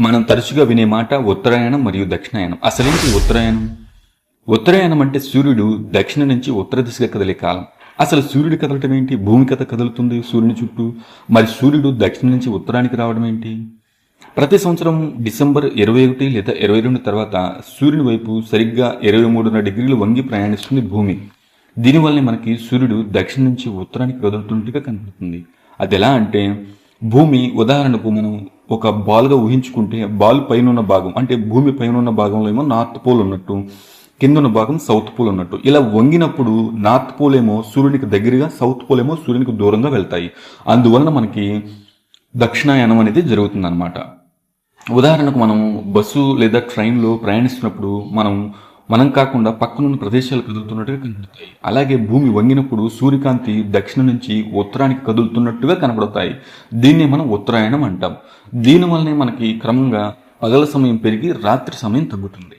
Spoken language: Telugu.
మనం తరచుగా వినే మాట ఉత్తరాయణం మరియు దక్షిణాయనం. అసలేంటి ఉత్తరాయణం? ఉత్తరాయణం అంటే సూర్యుడు దక్షిణ నుంచి ఉత్తర దిశగా కదిలే కాలం. అసలు సూర్యుడు కదలటం ఏంటి? భూమి కథ కదులుతుంది సూర్యుని చుట్టూ. మరి సూర్యుడు దక్షిణ నుంచి ఉత్తరానికి రావడం ఏంటి? ప్రతి సంవత్సరం డిసెంబర్ 21 లేదా 22 తర్వాత సూర్యుని వైపు సరిగ్గా 23.5 డిగ్రీలు వంగి ప్రయాణిస్తుంది భూమి. దీనివల్లనే మనకి సూర్యుడు దక్షిణ నుంచి ఉత్తరానికి కదులుతున్నట్టుగా కనబడుతుంది. అది ఎలా అంటే, భూమి ఉదాహరణకు మనం ఒక బాల్గా ఊహించుకుంటే, బాల్ పైన ఉన్న భాగం అంటే భూమి పైన ఉన్న భాగంలో ఏమో నార్త్ పోల్ ఉన్నట్టు, కింద ఉన్న భాగం సౌత్ పోల్ ఉన్నట్టు. ఇలా వంగినప్పుడు నార్త్ పోల్ ఏమో సూర్యునికి దగ్గరగా, సౌత్ పోల్ ఏమో సూర్యునికి దూరంగా వెళ్తాయి. అందువలన మనకి దక్షిణాయనం అనేది జరుగుతుందన్నమాట. ఉదాహరణకు మనం బస్సు లేదా ట్రైన్లో ప్రయాణిస్తున్నప్పుడు మనం కాకుండా పక్కనున్న ప్రదేశాలు కదులుతున్నట్టుగా కనబడతాయి. అలాగే భూమి వంగినప్పుడు సూర్యకాంతి దక్షిణ నుంచి ఉత్తరానికి కదులుతున్నట్టుగా కనబడతాయి. దీన్నే మనం ఉత్తరాయణం అంటాం. దీనివల్లనే మనకి క్రమంగా పగల సమయం పెరిగి రాత్రి సమయం తగ్గుతుంది.